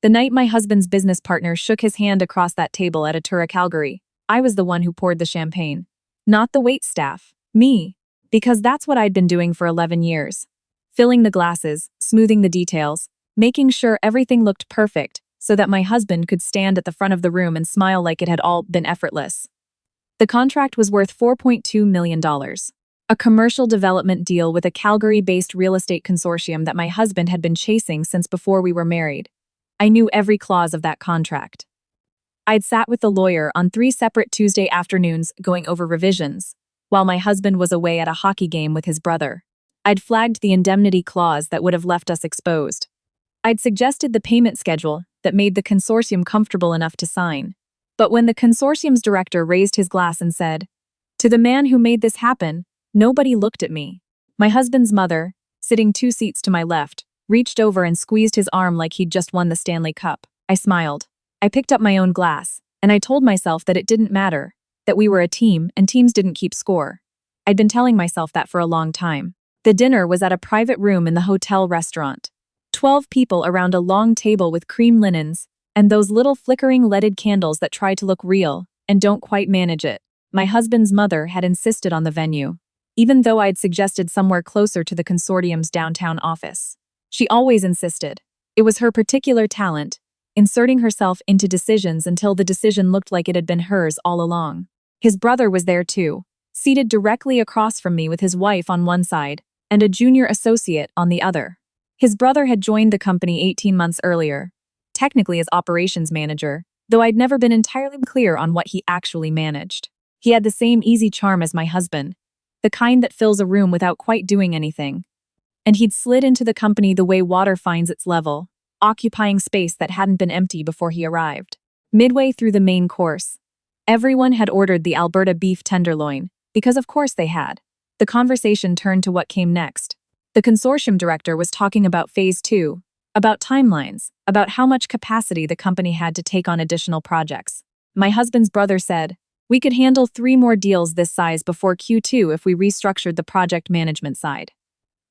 The night my husband's business partner shook his hand across that table at Atura Calgary, I was the one who poured the champagne. Not the waitstaff. Me. Because that's what I'd been doing for 11 years. Filling the glasses, smoothing the details, making sure everything looked perfect so that my husband could stand at the front of the room and smile like it had all been effortless. The contract was worth $4.2 million. A commercial development deal with a Calgary-based real estate consortium that my husband had been chasing since before we were married. I knew every clause of that contract. I'd sat with the lawyer on 3 separate Tuesday afternoons going over revisions, while my husband was away at a hockey game with his brother. I'd flagged the indemnity clause that would have left us exposed. I'd suggested the payment schedule that made the consortium comfortable enough to sign. But when the consortium's director raised his glass and said, "To the man who made this happen," nobody looked at me. My husband's mother, sitting 2 seats to my left, reached over and squeezed his arm like he'd just won the Stanley Cup. I smiled. I picked up my own glass, and I told myself that it didn't matter, that we were a team and teams didn't keep score. I'd been telling myself that for a long time. The dinner was at a private room in the hotel restaurant. 12 people around a long table with cream linens, and those little flickering leaded candles that try to look real and don't quite manage it. My husband's mother had insisted on the venue, even though I'd suggested somewhere closer to the consortium's downtown office. She always insisted. It was her particular talent, inserting herself into decisions until the decision looked like it had been hers all along. His brother was there too, seated directly across from me with his wife on one side and a junior associate on the other. His brother had joined the company 18 months earlier, technically as operations manager, though I'd never been entirely clear on what he actually managed. He had the same easy charm as my husband, the kind that fills a room without quite doing anything. And he'd slid into the company the way water finds its level, occupying space that hadn't been empty before he arrived. Midway through the main course, everyone had ordered the Alberta beef tenderloin, because of course they had. The conversation turned to what came next. The consortium director was talking about Phase 2, about timelines, about how much capacity the company had to take on additional projects. My husband's brother said, "We could handle 3 more deals this size before Q2 if we restructured the project management side."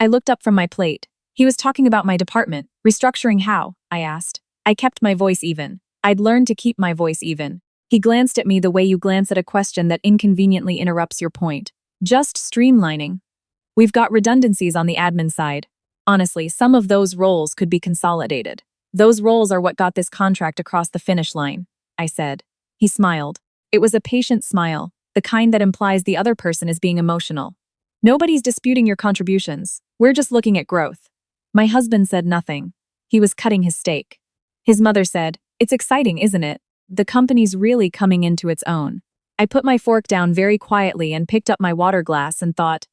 I looked up from my plate. He was talking about my department. Restructuring how? I asked. I kept my voice even. I'd learned to keep my voice even. He glanced at me the way you glance at a question that inconveniently interrupts your point. Just streamlining. We've got redundancies on the admin side. Honestly, some of those roles could be consolidated. Those roles are what got this contract across the finish line, I said. He smiled. It was a patient smile, the kind that implies the other person is being emotional. Nobody's disputing your contributions. We're just looking at growth. My husband said nothing. He was cutting his steak. His mother said, "It's exciting, isn't it? The company's really coming into its own." I put my fork down very quietly and picked up my water glass and thought,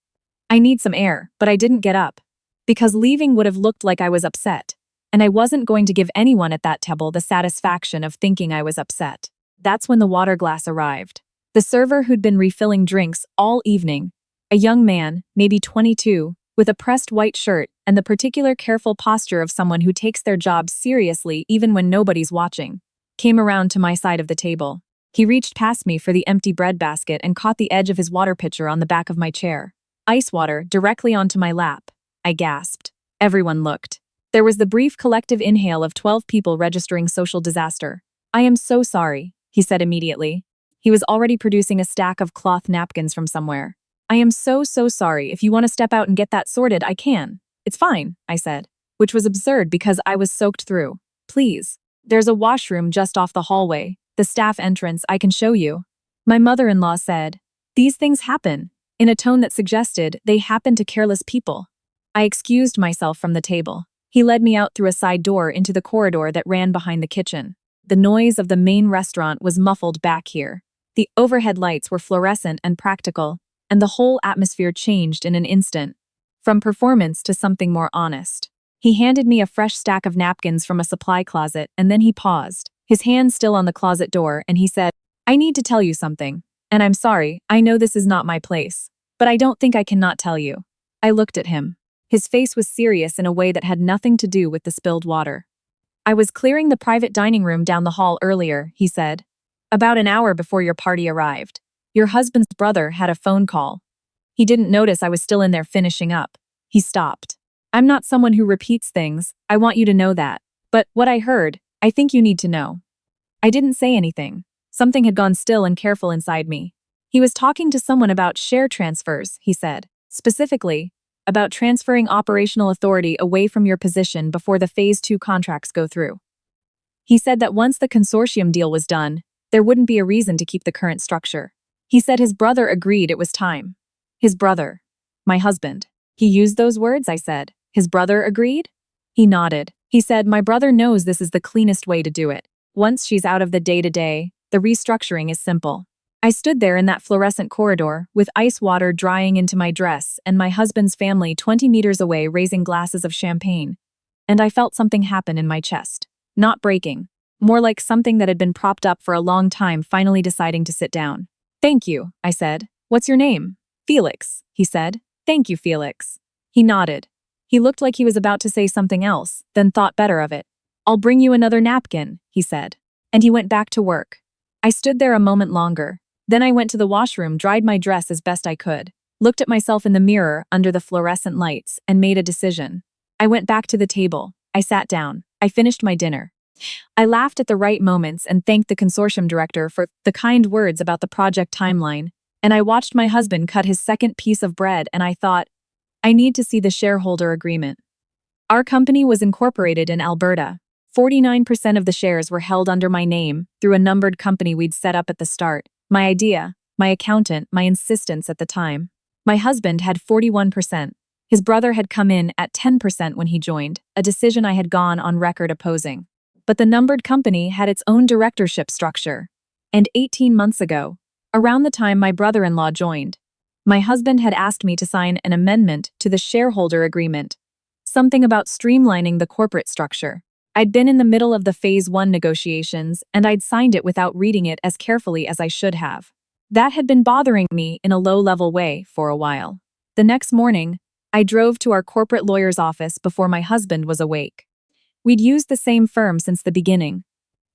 I need some air, but I didn't get up. Because leaving would have looked like I was upset, and I wasn't going to give anyone at that table the satisfaction of thinking I was upset. That's when the water glass arrived. The server who'd been refilling drinks all evening, a young man, maybe 22, with a pressed white shirt and the particular careful posture of someone who takes their job seriously even when nobody's watching, came around to my side of the table. He reached past me for the empty bread basket and caught the edge of his water pitcher on the back of my chair. Ice water directly onto my lap. I gasped. Everyone looked. There was the brief collective inhale of 12 people registering social disaster. "I am so sorry," he said immediately. He was already producing a stack of cloth napkins from somewhere. "I am so sorry. If you want to step out and get that sorted, I can." "It's fine," I said, which was absurd because I was soaked through. "Please. There's a washroom just off the hallway, the staff entrance. I can show you." My mother-in-law said, "These things happen," in a tone that suggested they happen to careless people. I excused myself from the table. He led me out through a side door into the corridor that ran behind the kitchen. The noise of the main restaurant was muffled back here. The overhead lights were fluorescent and practical, and the whole atmosphere changed in an instant, from performance to something more honest. He handed me a fresh stack of napkins from a supply closet, and then he paused, his hand still on the closet door, and he said, "I need to tell you something. And I'm sorry, I know this is not my place, but I don't think I cannot tell you." I looked at him. His face was serious in a way that had nothing to do with the spilled water. "I was clearing the private dining room down the hall earlier," he said. "About an hour before your party arrived. Your husband's brother had a phone call. He didn't notice I was still in there finishing up." He stopped. "I'm not someone who repeats things, I want you to know that. But what I heard, I think you need to know. I didn't say anything. Something had gone still and careful inside me. He was talking to someone about share transfers, he said. Specifically, about transferring operational authority away from your position before the Phase 2 contracts go through. He said that once the consortium deal was done, there wouldn't be a reason to keep the current structure. He said his brother agreed it was time. His brother. My husband. He used those words, I said. His brother agreed? He nodded. He said, my brother knows this is the cleanest way to do it. Once she's out of the day-to-day, the restructuring is simple. I stood there in that fluorescent corridor, with ice water drying into my dress and my husband's family 20 meters away raising glasses of champagne. And I felt something happen in my chest. Not breaking. More like something that had been propped up for a long time finally deciding to sit down. Thank you, I said. What's your name? Felix, he said. Thank you, Felix. He nodded. He looked like he was about to say something else, then thought better of it. I'll bring you another napkin, he said. And he went back to work. I stood there a moment longer. Then I went to the washroom, dried my dress as best I could, looked at myself in the mirror under the fluorescent lights, and made a decision. I went back to the table. I sat down. I finished my dinner. I laughed at the right moments and thanked the consortium director for the kind words about the project timeline, and I watched my husband cut his second piece of bread and I thought, I need to see the shareholder agreement. Our company was incorporated in Alberta. 49% of the shares were held under my name through a numbered company we'd set up at the start. My idea, my accountant, my insistence at the time. My husband had 41%. His brother had come in at 10% when he joined, a decision I had gone on record opposing. But the numbered company had its own directorship structure. And 18 months ago, around the time my brother-in-law joined, my husband had asked me to sign an amendment to the shareholder agreement. Something about streamlining the corporate structure. I'd been in the middle of the Phase 1 negotiations, and I'd signed it without reading it as carefully as I should have. That had been bothering me in a low-level way for a while. The next morning, I drove to our corporate lawyer's office before my husband was awake. We'd used the same firm since the beginning,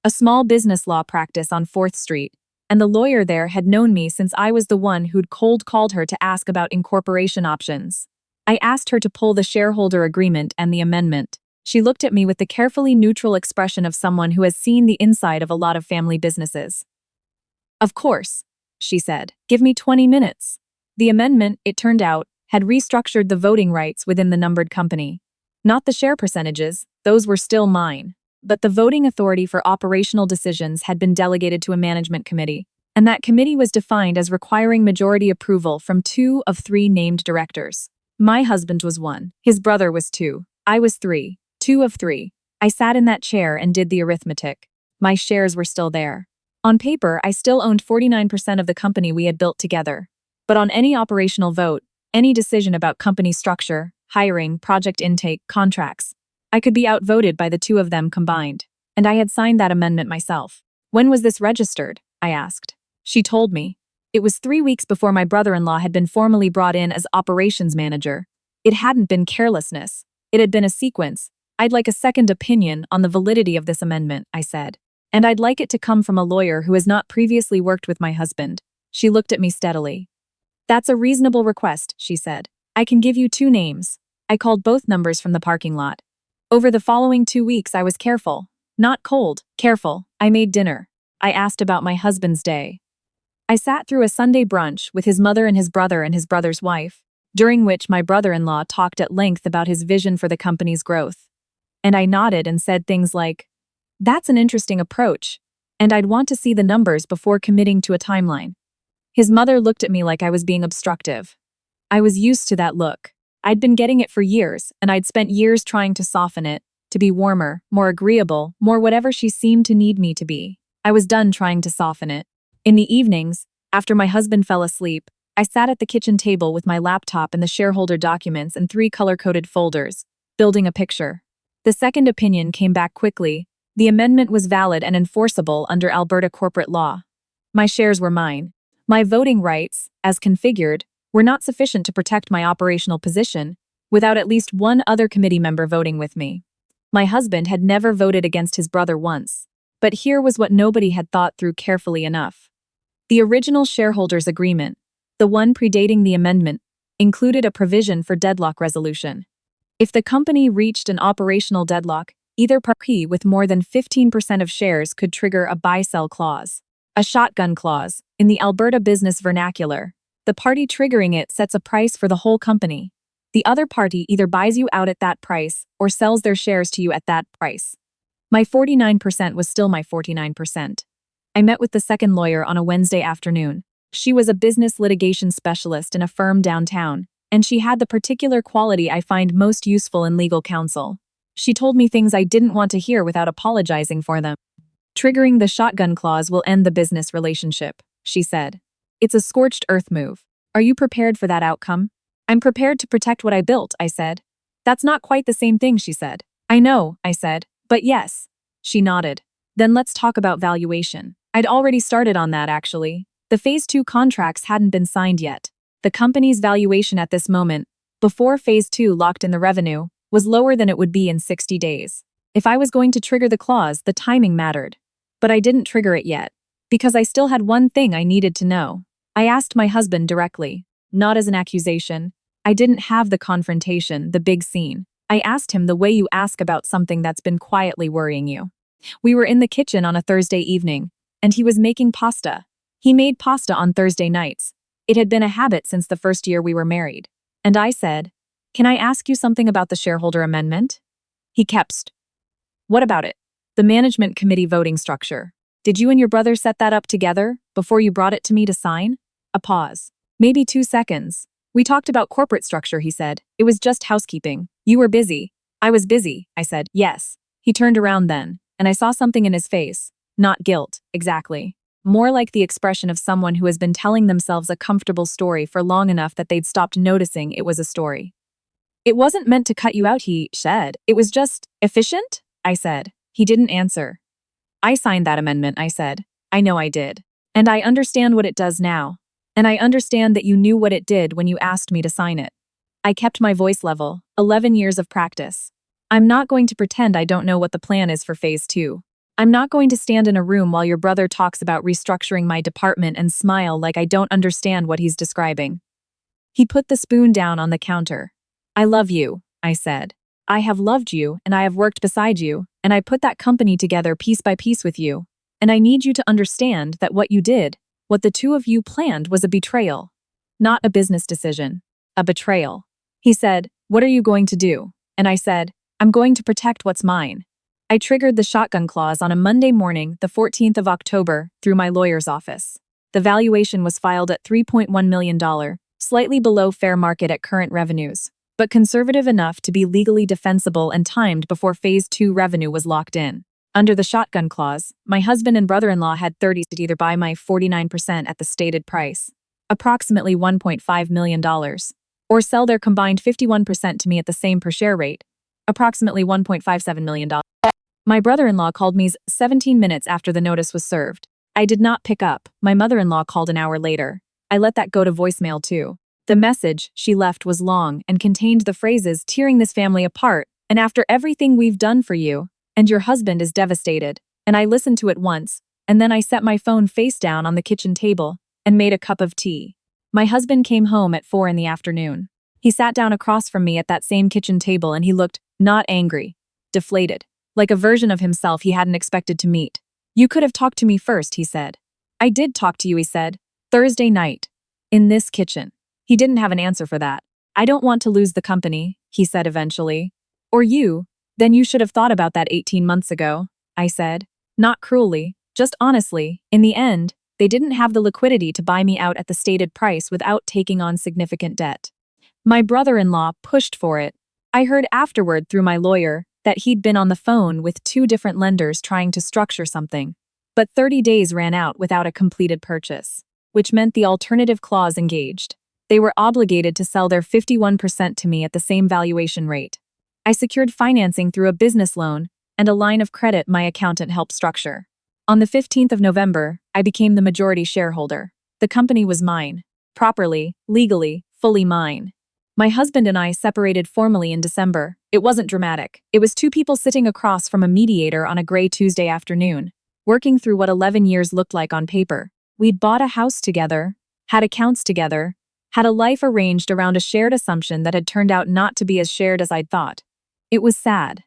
a small business law practice on 4th Street, and the lawyer there had known me since I was the one who'd cold called her to ask about incorporation options. I asked her to pull the shareholder agreement and the amendment. She looked at me with the carefully neutral expression of someone who has seen the inside of a lot of family businesses. Of course, she said. Give me 20 minutes. The amendment, it turned out, had restructured the voting rights within the numbered company. Not the share percentages, those were still mine. But the voting authority for operational decisions had been delegated to a management committee, and that committee was defined as requiring majority approval from 2 of 3 named directors. My husband was 1. His brother was 2. I was 3. 2 of 3. I sat in that chair and did the arithmetic. My shares were still there. On paper, I still owned 49% of the company we had built together. But on any operational vote, any decision about company structure, hiring, project intake, contracts, I could be outvoted by the 2 of them combined. And I had signed that amendment myself. When was this registered? I asked. She told me. It was 3 weeks before my brother-in-law had been formally brought in as operations manager. It hadn't been carelessness. It had been a sequence. I'd like a second opinion on the validity of this amendment, I said. And I'd like it to come from a lawyer who has not previously worked with my husband. She looked at me steadily. That's a reasonable request, she said. I can give you 2 names. I called both numbers from the parking lot. Over the following 2 weeks, I was careful. Not cold, careful. I made dinner. I asked about my husband's day. I sat through a Sunday brunch with his mother and his brother's wife, during which my brother-in-law talked at length about his vision for the company's growth. And I nodded and said things like, that's an interesting approach, and I'd want to see the numbers before committing to a timeline. His mother looked at me like I was being obstructive. I was used to that look. I'd been getting it for years, and I'd spent years trying to soften it, to be warmer, more agreeable, more whatever she seemed to need me to be. I was done trying to soften it. In the evenings, after my husband fell asleep, I sat at the kitchen table with my laptop and the shareholder documents and 3 color-coded folders, building a picture. The second opinion came back quickly. The amendment was valid and enforceable under Alberta corporate law. My shares were mine. My voting rights, as configured, were not sufficient to protect my operational position without at least 1 other committee member voting with me. My husband had never voted against his brother once, but here was what nobody had thought through carefully enough. The original shareholders' agreement, the one predating the amendment, included a provision for deadlock resolution. If the company reached an operational deadlock, Either party with more than 15% of shares could trigger a buy-sell clause. A shotgun clause, in the Alberta business vernacular. The party triggering it sets a price for the whole company. The other party either buys you out at that price or sells their shares to you at that price. My 49% was still my 49%. I met with the second lawyer on a Wednesday afternoon. She was a business litigation specialist in a firm downtown, and she had the particular quality I find most useful in legal counsel. She told me things I didn't want to hear without apologizing for them. Triggering the shotgun clause will end the business relationship, she said. It's a scorched earth move. Are you prepared for that outcome? I'm prepared to protect what I built, I said. That's not quite the same thing, she said. I know, I said, but yes. She nodded. Then let's talk about valuation. I'd already started on that, actually. The Phase 2 contracts hadn't been signed yet. The company's valuation at this moment, before Phase 2 locked in the revenue, was lower than it would be in 60 days. If I was going to trigger the clause, the timing mattered. But I didn't trigger it yet, because I still had one thing I needed to know. I asked my husband directly, not as an accusation. I didn't have the confrontation, the big scene. I asked him the way you ask about something that's been quietly worrying you. We were in the kitchen on a Thursday evening, and he was making pasta. He made pasta on Thursday nights. It had been a habit since the first year we were married. And I said, "Can I ask you something about the shareholder amendment?" He kept. "What about it?" "The management committee voting structure. Did you and your brother set that up together before you brought it to me to sign?" A pause. Maybe 2 seconds. "We talked about corporate structure," he said. "It was just housekeeping. You were busy." "I was busy," I said. "Yes." He turned around then, and I saw something in his face. Not guilt, exactly. More like the expression of someone who has been telling themselves a comfortable story for long enough that they'd stopped noticing it was a story. "It wasn't meant to cut you out," he said. "It was just efficient?" I said. He didn't answer. "I signed that amendment," I said. "I know I did. And I understand what it does now. And I understand that you knew what it did when you asked me to sign it." I kept my voice level. 11 years of practice. I'm not going to pretend I don't know what the plan is for Phase 2. I'm not going to stand in a room while your brother talks about restructuring my department and smile like I don't understand what he's describing. He put the spoon down on the counter. "I love you," I said. "I have loved you, and I have worked beside you, and I put that company together piece by piece with you. And I need you to understand that what you did, what the two of you planned, was a betrayal. Not a business decision. A betrayal." He said, "What are you going to do?" And I said, "I'm going to protect what's mine." I triggered the shotgun clause on a Monday morning, the 14th of October, through my lawyer's office. The valuation was filed at $3.1 million, slightly below fair market at current revenues, but conservative enough to be legally defensible and timed before Phase 2 revenue was locked in. Under the shotgun clause, my husband and brother-in-law had 30 to either buy my 49% at the stated price, approximately $1.5 million, or sell their combined 51% to me at the same per share rate, approximately $1.57 million. My brother-in-law called me 17 minutes after the notice was served. I did not pick up. My mother-in-law called an hour later. I let that go to voicemail too. The message she left was long and contained the phrases tearing this family apart, and after everything we've done for you, and your husband is devastated. And I listened to it once, and then I set my phone face down on the kitchen table and made a cup of tea. My husband came home at 4 in the afternoon. He sat down across from me at that same kitchen table and he looked, not angry, deflated. Like a version of himself he hadn't expected to meet. "You could have talked to me first," he said. "I did talk to you," he said. "Thursday night. In this kitchen." He didn't have an answer for that. "I don't want to lose the company," he said eventually. "Or you. Then you should have thought about that 18 months ago," I said. Not cruelly, just honestly. In the end, they didn't have the liquidity to buy me out at the stated price without taking on significant debt. My brother-in-law pushed for it. I heard afterward through my lawyer that he'd been on the phone with 2 different lenders trying to structure something. But 30 days ran out without a completed purchase, which meant the alternative clause engaged. They were obligated to sell their 51% to me at the same valuation rate. I secured financing through a business loan and a line of credit my accountant helped structure. On the 15th of November, I became the majority shareholder. The company was mine. Properly, legally, fully mine. My husband and I separated formally in December. It wasn't dramatic. It was 2 people sitting across from a mediator on a gray Tuesday afternoon, working through what 11 years looked like on paper. We'd bought a house together, had accounts together, had a life arranged around a shared assumption that had turned out not to be as shared as I'd thought. It was sad.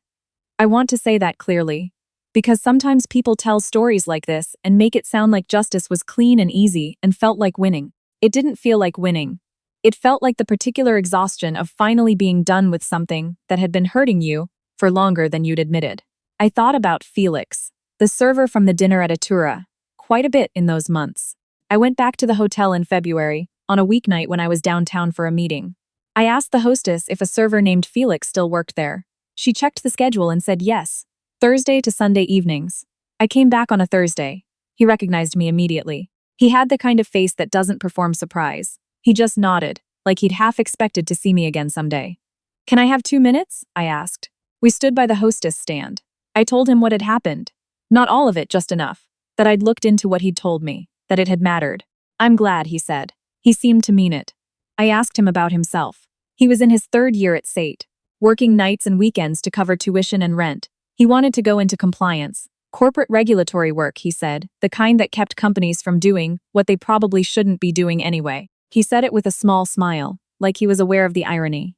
I want to say that clearly. Because sometimes people tell stories like this and make it sound like justice was clean and easy and felt like winning. It didn't feel like winning. It felt like the particular exhaustion of finally being done with something that had been hurting you for longer than you'd admitted. I thought about Felix, the server from the dinner at Atura, quite a bit in those months. I went back to the hotel in February, on a weeknight when I was downtown for a meeting. I asked the hostess if a server named Felix still worked there. She checked the schedule and said yes, Thursday to Sunday evenings. I came back on a Thursday. He recognized me immediately. He had the kind of face that doesn't perform surprise. He just nodded, like he'd half expected to see me again someday. "Can I have 2 minutes?" I asked. We stood by the hostess stand. I told him what had happened. Not all of it, just enough. That I'd looked into what he'd told me, that it had mattered. "I'm glad," he said. He seemed to mean it. I asked him about himself. He was in his 3rd year at SAIT, working nights and weekends to cover tuition and rent. He wanted to go into compliance. Corporate regulatory work, he said, the kind that kept companies from doing what they probably shouldn't be doing anyway. He said it with a small smile, like he was aware of the irony.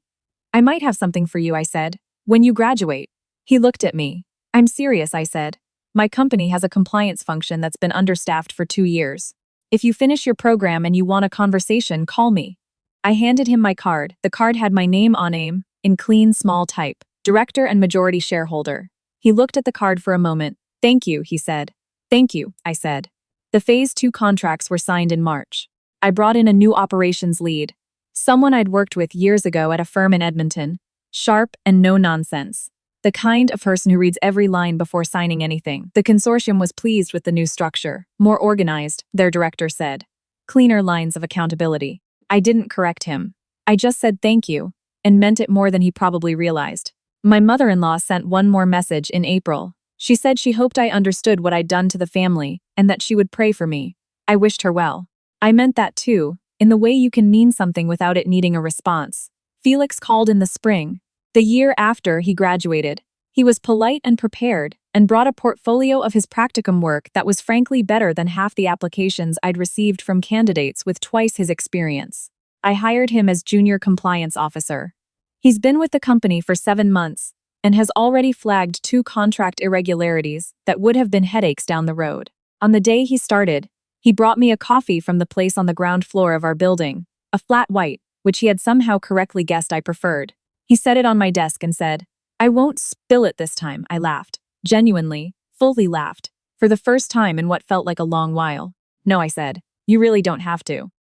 "I might have something for you," I said, "when you graduate." He looked at me. "I'm serious," I said. "My company has a compliance function that's been understaffed for 2 years. If you finish your program and you want a conversation, call me." I handed him my card. The card had my name on it, in clean, small type, director and majority shareholder. He looked at the card for a moment. "Thank you," he said. "Thank you," I said. The Phase 2 contracts were signed in March. I brought in a new operations lead, someone I'd worked with years ago at a firm in Edmonton, sharp and no nonsense. The kind of person who reads every line before signing anything. The consortium was pleased with the new structure. More organized, their director said. Cleaner lines of accountability. I didn't correct him. I just said thank you, and meant it more than he probably realized. My mother-in-law sent one more message in April. She said she hoped I understood what I'd done to the family, and that she would pray for me. I wished her well. I meant that too, in the way you can mean something without it needing a response. Felix called in the spring. The year after he graduated. He was polite and prepared, and brought a portfolio of his practicum work that was frankly better than half the applications I'd received from candidates with twice his experience. I hired him as junior compliance officer. He's been with the company for 7 months, and has already flagged 2 contract irregularities that would have been headaches down the road. On the day he started, he brought me a coffee from the place on the ground floor of our building, a flat white, which he had somehow correctly guessed I preferred. He set it on my desk and said, "I won't spill it this time." I laughed. Genuinely, fully laughed. For the first time in what felt like a long while. "No," I said. "You really don't have to."